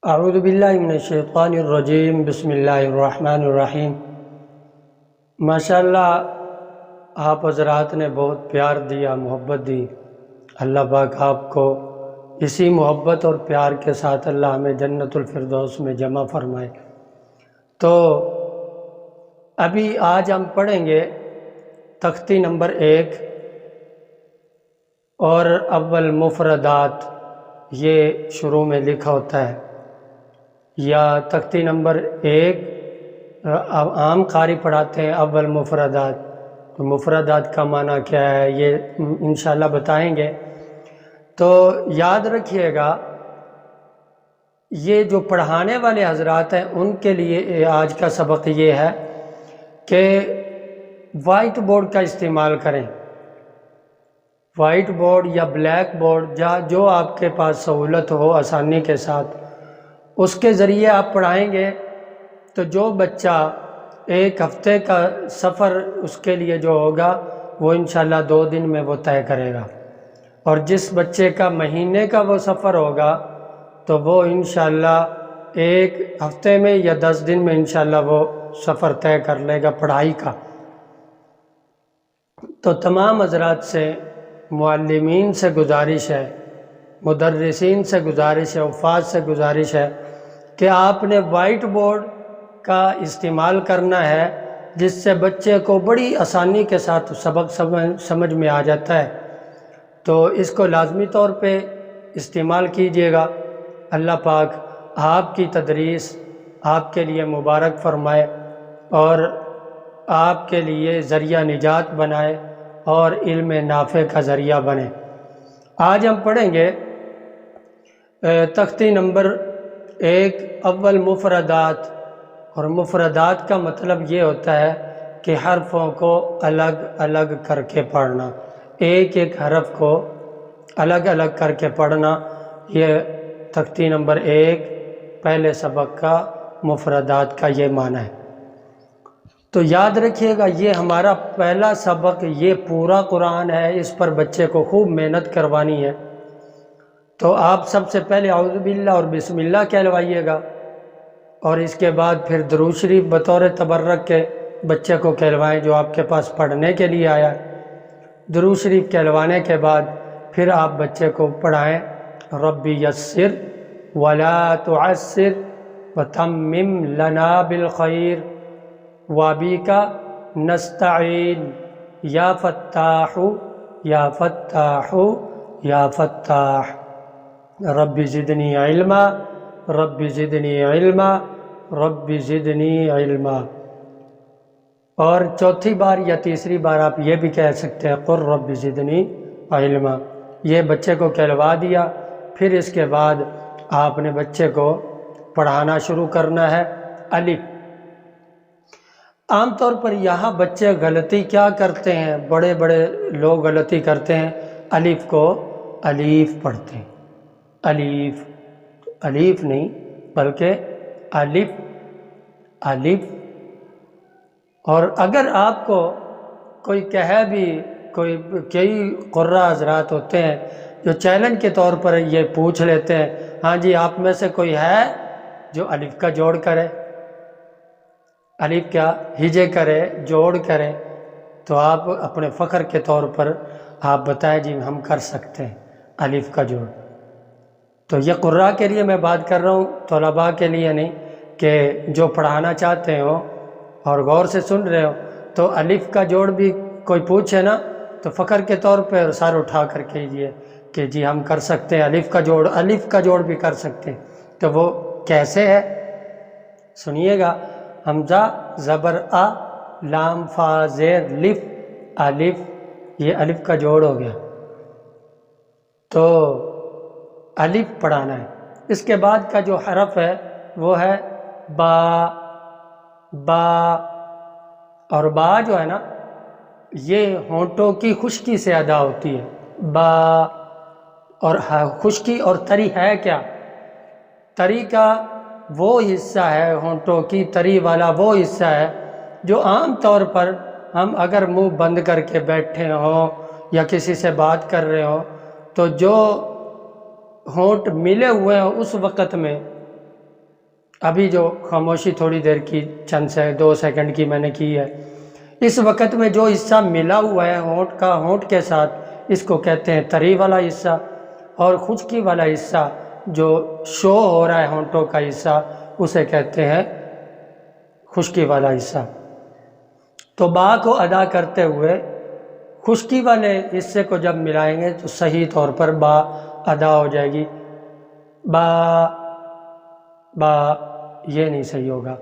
اعوذ باللہ من الشیطان الرجیم بسم اللہ الرحمن الرحیم۔ ماشاءاللہ آپ حضرات نے بہت پیار دیا، محبت دی۔ اللہ پاک آپ کو اسی محبت اور پیار کے ساتھ اللہ ہمیں جنت الفردوس میں جمع فرمائے۔ تو ابھی آج ہم پڑھیں گے تختی نمبر 1 اور اول مفردات، یہ شروع میں لکھا ہوتا ہے، یا تختی نمبر 1 عام قاری پڑھاتے ہیں اول مفردات۔ تو مفردات کا معنی کیا ہے یہ انشاءاللہ بتائیں گے۔ تو یاد رکھیے گا، یہ جو پڑھانے والے حضرات ہیں ان کے لیے آج کا سبق یہ ہے کہ وائٹ بورڈ کا استعمال کریں۔ وائٹ بورڈ یا بلیک بورڈ جو آپ کے پاس سہولت ہو آسانی کے ساتھ، اس کے ذریعے آپ پڑھائیں گے تو جو بچہ ایک ہفتے کا سفر اس کے لیے جو ہوگا وہ انشاءاللہ 2 دن میں وہ طے کرے گا، اور جس بچے کا مہینے کا وہ سفر ہوگا تو وہ انشاءاللہ 1 ہفتے میں یا 10 دن میں انشاءاللہ وہ سفر طے کر لے گا پڑھائی کا۔ تو تمام حضرات سے، معلمین سے گزارش ہے، مدرسین سے گزارش ہے، حفاظ سے گزارش ہے کہ آپ نے وائٹ بورڈ کا استعمال کرنا ہے، جس سے بچے کو بڑی آسانی کے ساتھ سبق سمجھ میں آ جاتا ہے۔ تو اس کو لازمی طور پہ استعمال کیجیے گا۔ اللہ پاک آپ کی تدریس آپ کے لیے مبارک فرمائے اور آپ کے لیے ذریعہ نجات بنائے اور علم نافع کا ذریعہ بنے۔ آج ہم پڑھیں گے تختی نمبر 1 اول مفردات، اور مفردات کا مطلب یہ ہوتا ہے کہ حرفوں کو الگ الگ کر کے پڑھنا، ایک ایک حرف کو الگ الگ کر کے پڑھنا۔ یہ تختی نمبر 1 پہلے سبق کا مفردات کا یہ معنی ہے۔ تو یاد رکھیے گا، یہ ہمارا پہلا سبق، یہ پورا قرآن ہے، اس پر بچے کو خوب محنت کروانی ہے۔ تو آپ سب سے پہلے اعوذ باللہ اور بسم اللہ کہلوائیے گا، اور اس کے بعد پھر درود شریف بطور تبرک کے بچے کو کہلوائیں جو آپ کے پاس پڑھنے کے لیے آیا ہے۔ درود شریف کہلوانے کے بعد پھر آپ بچے کو پڑھائیں ربی یسر ولا تعسر وتمم لنا بالخیر وابیک نستعین یا فتاح یا فتاح یا فتاح رب زدنی علما رب زدنی علما رب زدنی علما۔ اور چوتھی بار یا تیسری بار آپ یہ بھی کہہ سکتے ہیں قل رب زدنی علما۔ یہ بچے کو کہلوا دیا، پھر اس کے بعد آپ نے بچے کو پڑھانا شروع کرنا ہے الف۔ عام طور پر یہاں بچے غلطی کیا کرتے ہیں، بڑے بڑے لوگ غلطی کرتے ہیں، الف کو الیف پڑھتے ہیں، الف، الف نہیں بلکہ الف، الف۔ اور اگر آپ کو کوئی کہے بھی، کئی قراء حضرات ہوتے ہیں جو چیلنج کے طور پر یہ پوچھ لیتے ہیں، ہاں جی آپ میں سے کوئی ہے جو الف کا جوڑ کرے، الف کیا ہجے کرے، جوڑ کرے؟ تو آپ اپنے فخر کے طور پر آپ بتائیں جی ہم کر سکتے ہیں الف کا جوڑ۔ تو یہ قراء کے لیے میں بات کر رہا ہوں، طلباء کے لیے نہیں، کہ جو پڑھانا چاہتے ہو اور غور سے سن رہے ہو تو الف کا جوڑ بھی کوئی پوچھے نا تو فخر کے طور پہ سر اٹھا کر کہیے کہ جی ہم کر سکتے ہیں الف کا جوڑ، الف کا جوڑ بھی کر سکتے ہیں۔ تو وہ کیسے ہے سنیے گا، حمزہ زبر آ، لام فا زیر لف، الف، یہ الف کا جوڑ ہو گیا۔ تو الف پڑھانا ہے۔ اس کے بعد کا جو حرف ہے وہ ہے با، با، اور با جو ہے نا یہ ہونٹوں کی خشکی سے ادا ہوتی ہے، با۔ اور خشکی اور تری ہے کیا؟ تری کا وہ حصہ ہے، ہونٹوں کی تری والا وہ حصہ ہے جو عام طور پر ہم اگر منہ بند کر کے بیٹھے ہوں یا کسی سے بات کر رہے ہوں تو جو ہونٹ ملے ہوئے ہیں اس وقت میں ابھی جو خاموشی تھوڑی دیر کی چند سے 2 سیکنڈ کی میں نے کی ہے، اس وقت میں جو حصہ ملا ہوا ہے ہونٹ کا ہونٹ کے ساتھ، اس کو کہتے ہیں تری والا حصہ، اور خشکی والا حصہ جو شو ہو رہا ہے ہونٹوں کا حصہ، اسے کہتے ہیں خشکی والا حصہ۔ تو با کو ادا کرتے ہوئے خشکی والے حصے کو جب ملائیں گے تو صحیح طور پر با ادا ہو جائے گی۔ با با یہ نہیں صحیح ہوگا،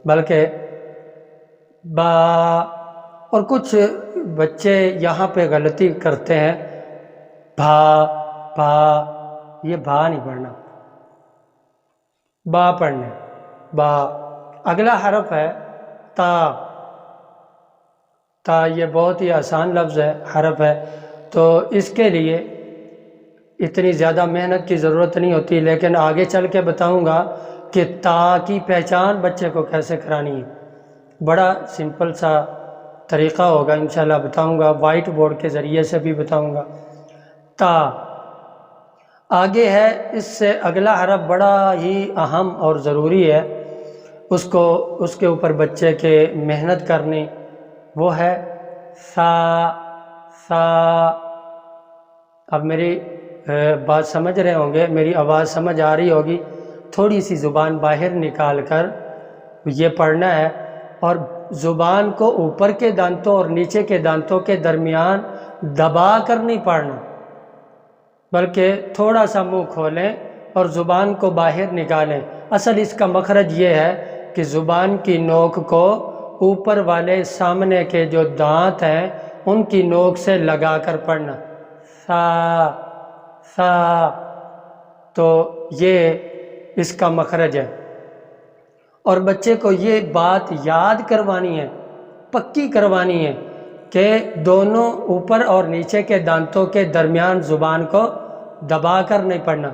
بلکہ با۔ اور کچھ بچے یہاں پہ غلطی کرتے ہیں، بھا بھا، یہ بھا نہیں پڑھنا، با پڑھنا ہے، با۔ اگلا حرف ہے تا۔ تا یہ بہت ہی آسان لفظ ہے، حرف ہے، تو اس کے لیے اتنی زیادہ محنت کی ضرورت نہیں ہوتی، لیکن آگے چل کے بتاؤں گا کہ تا کی پہچان بچے کو کیسے کرانی ہے۔ بڑا سمپل سا طریقہ ہوگا، انشاءاللہ بتاؤں گا، وائٹ بورڈ کے ذریعے سے بھی بتاؤں گا۔ تا آگے ہے، اس سے اگلا حرف بڑا ہی اہم اور ضروری ہے، اس کے اوپر بچے کے محنت کرنی، وہ ہے سا۔ سا۔ اب میری بات سمجھ رہے ہوں گے، میری آواز سمجھ آ رہی ہوگی، تھوڑی سی زبان باہر نکال کر یہ پڑھنا ہے، اور زبان کو اوپر کے دانتوں اور نیچے کے دانتوں کے درمیان دبا کر نہیں پڑھنا، بلکہ تھوڑا سا منہ کھولیں اور زبان کو باہر نکالیں۔ اصل اس کا مخرج یہ ہے کہ زبان کی نوک کو اوپر والے سامنے کے جو دانت ہیں ان کی نوک سے لگا کر پڑھنا، سا سا، تو یہ اس کا مخرج ہے۔ اور بچے کو یہ بات یاد کروانی ہے، پکی کروانی ہے کہ دونوں اوپر اور نیچے کے دانتوں کے درمیان زبان کو دبا کر نہیں پڑھنا،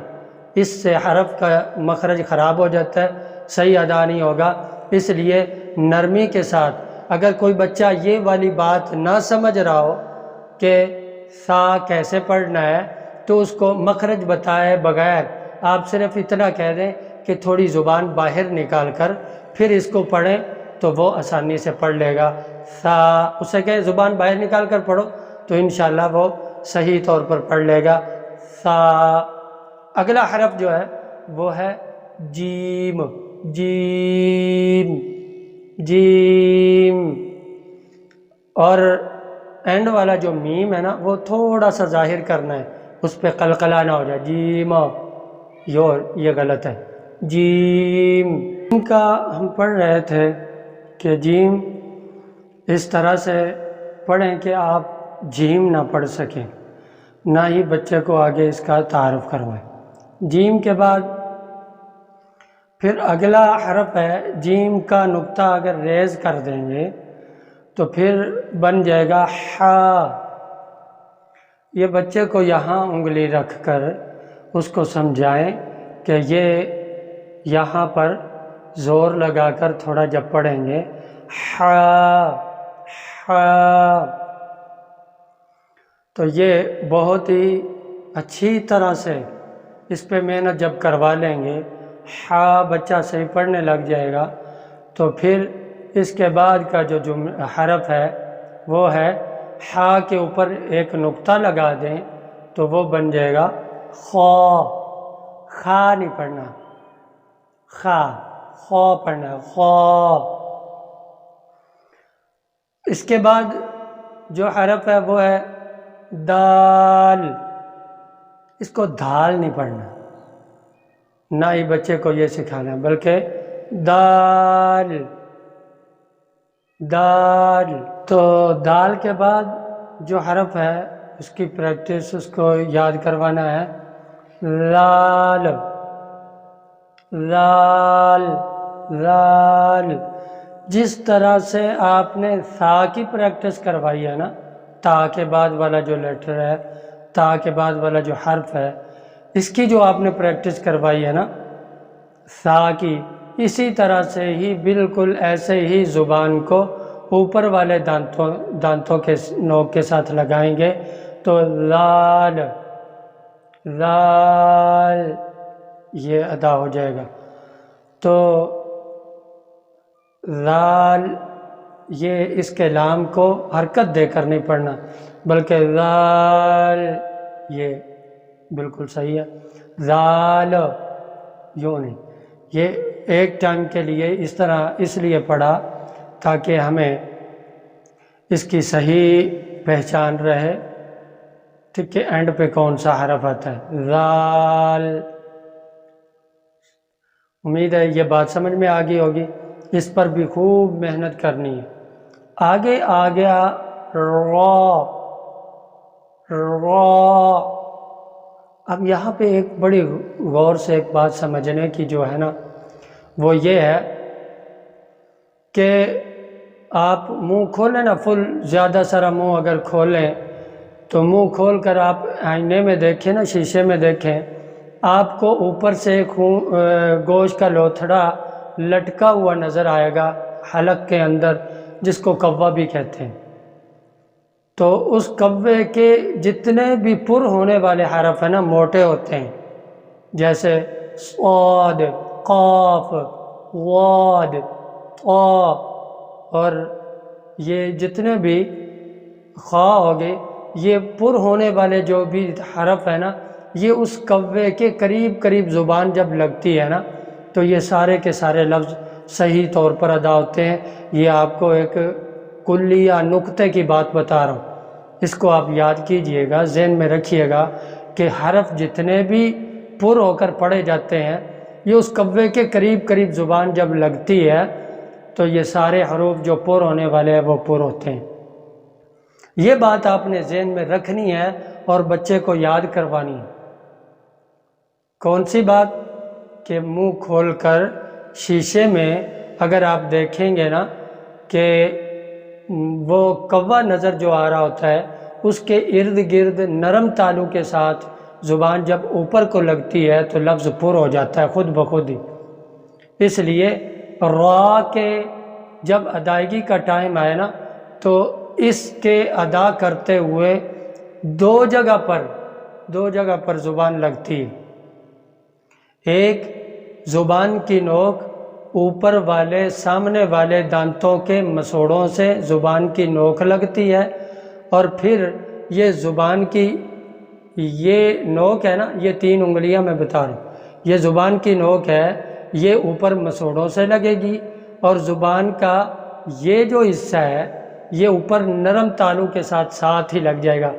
اس سے حرف کا مخرج خراب ہو جاتا ہے، صحیح ادا نہیں ہوگا۔ اس لیے نرمی کے ساتھ، اگر کوئی بچہ یہ والی بات نہ سمجھ رہا ہو کہ سا کیسے پڑھنا ہے، تو اس کو مخرج بتائے بغیر آپ صرف اتنا کہہ دیں کہ تھوڑی زبان باہر نکال کر پھر اس کو پڑھیں تو وہ آسانی سے پڑھ لے گا۔ سا، اسے کہیں زبان باہر نکال کر پڑھو تو انشاءاللہ وہ صحیح طور پر پڑھ لے گا، سا۔ اگلا حرف جو ہے وہ ہے جیم۔ جیم جیم، اور اینڈ والا جو میم ہے نا وہ تھوڑا سا ظاہر کرنا ہے، اس پہ قلقلہ نہ ہو جائے، جیم، یہ غلط ہے، جیم۔ جیم کا ہم پڑھ رہے تھے کہ جیم اس طرح سے پڑھیں کہ آپ جیم نہ پڑھ سکیں، نہ ہی بچے کو آگے اس کا تعارف کروائیں۔ جیم کے بعد پھر اگلا حرف ہے جیم کا نقطہ اگر ریز کر دیں گے تو پھر بن جائے گا ہا۔ یہ بچے کو یہاں انگلی رکھ کر اس کو سمجھائیں کہ یہ یہاں پر زور لگا کر تھوڑا جب پڑھیں گے، ہا ہا، تو یہ بہت ہی اچھی طرح سے اس پہ محنت جب کروا لیں گے، ہا بچہ صحیح پڑھنے لگ جائے گا، تو پھر اس کے بعد کا جو حرف ہے وہ ہے ہا کے اوپر ایک نقطہ لگا دیں تو وہ بن جائے گا خا۔ خا نہیں پڑھنا، خا، خا پڑھنا ہے، خا۔ اس کے بعد جو حرف ہے وہ ہے دال۔ اس کو دھال نہیں پڑھنا، نہ ہی بچے کو یہ سکھانا ہے، بلکہ دال دال۔ تو دال کے بعد جو حرف ہے اس کی پریکٹس، اس کو یاد کروانا ہے، لال لال لال۔ جس طرح سے آپ نے سا کی پریکٹس کروائی ہے نا، تا کے بعد والا جو لیٹر ہے، تا کے بعد والا جو حرف ہے، اس کی جو آپ نے پریکٹس کروائی ہے نا سا کی، اسی طرح سے ہی بالکل ایسے ہی زبان کو اوپر والے دانتوں کے نوک کے ساتھ لگائیں گے تو لال لال یہ ادا ہو جائے گا۔ تو ذال یہ اس کے لام کو حرکت دے کر نہیں پڑھنا، بلکہ ذال یہ بالکل صحیح ہے، ذال یوں نہیں، یہ ایک ٹائم کے لیے اس طرح اس لیے پڑھا تاکہ ہمیں اس کی صحیح پہچان رہے، ٹھیک کہ اینڈ پہ کون سا حرف آتا ہے، ذال۔ امید ہے یہ بات سمجھ میں آ گئی ہوگی، اس پر بھی خوب محنت کرنی ہے۔ آگے آ گیا را، را۔ اب یہاں پہ ایک بڑی غور سے ایک بات سمجھنے کی جو ہے نا وہ یہ ہے کہ آپ منہ کھولیں نا، فل زیادہ سارا منہ اگر کھولیں تو منہ کھول کر آپ آئینے میں دیکھیں نا، شیشے میں دیکھیں، آپ کو اوپر سے گوشت کا لوتھڑا لٹکا ہوا نظر آئے گا حلق کے اندر، جس کو کوا بھی کہتے ہیں۔ تو اس کوے کے جتنے بھی پر ہونے والے حرف ہیں نا موٹے ہوتے ہیں، جیسے صاد، قاف، واد، طا، اور یہ جتنے بھی خا ہو گئے، یہ پر ہونے والے جو بھی حرف ہیں نا، یہ اس کوے کے قریب قریب زبان جب لگتی ہے نا تو یہ سارے کے سارے لفظ صحیح طور پر ادا ہوتے ہیں۔ یہ آپ کو ایک کلیہ نقطے کی بات بتا رہا ہوں، اس کو آپ یاد کیجئے گا، ذہن میں رکھیے گا کہ حرف جتنے بھی پر ہو کر پڑھے جاتے ہیں، یہ اس کوے کے قریب قریب زبان جب لگتی ہے تو یہ سارے حروف جو پر ہونے والے ہیں وہ پر ہوتے ہیں۔ یہ بات آپ نے ذہن میں رکھنی ہے اور بچے کو یاد کروانی ہے۔ کون سی بات؟ کہ منہ کھول کر شیشے میں اگر آپ دیکھیں گے نا کہ وہ کوا نظر جو آ رہا ہوتا ہے، اس کے ارد گرد نرم تالو کے ساتھ زبان جب اوپر کو لگتی ہے تو لفظ پر ہو جاتا ہے خود بخود ہی۔ اس لیے را کے جب ادائیگی کا ٹائم آئے نا تو اس کے ادا کرتے ہوئے دو جگہ پر زبان لگتی ہے۔ ایک، زبان کی نوک اوپر والے سامنے والے دانتوں کے مسوڑوں سے زبان کی نوک لگتی ہے، اور پھر یہ زبان کی یہ نوک ہے نا، یہ 3 انگلیاں میں بتا رہا ہوں، یہ زبان کی نوک ہے، یہ اوپر مسوڑوں سے لگے گی، اور زبان کا یہ جو حصہ ہے یہ اوپر نرم تالو کے ساتھ ہی لگ جائے گا۔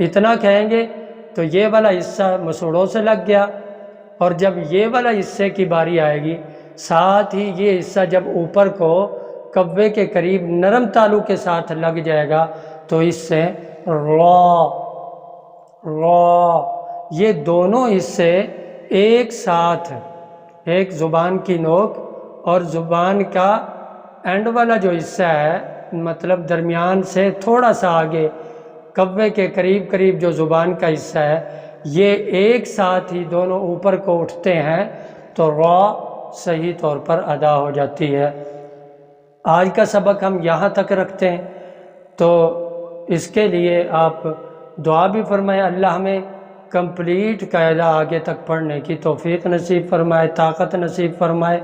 اتنا کہیں گے تو یہ والا حصہ مسوڑوں سے لگ گیا، اور جب یہ والا حصے کی باری آئے گی ساتھ ہی یہ حصہ جب اوپر کو کوے کے قریب نرم تالو کے ساتھ لگ جائے گا تو اس سے را، یہ دونوں حصے ایک ساتھ، ایک زبان کی نوک اور زبان کا اینڈ والا جو حصہ ہے، مطلب درمیان سے تھوڑا سا آگے کوے کے قریب قریب جو زبان کا حصہ ہے، یہ ایک ساتھ ہی دونوں اوپر کو اٹھتے ہیں تو را صحیح طور پر ادا ہو جاتی ہے۔ آج کا سبق ہم یہاں تک رکھتے ہیں، تو اس کے لیے آپ دعا بھی فرمائیں، اللہ ہمیں کمپلیٹ قاعدہ آگے تک پڑھنے کی توفیق نصیب فرمائے، طاقت نصیب فرمائے۔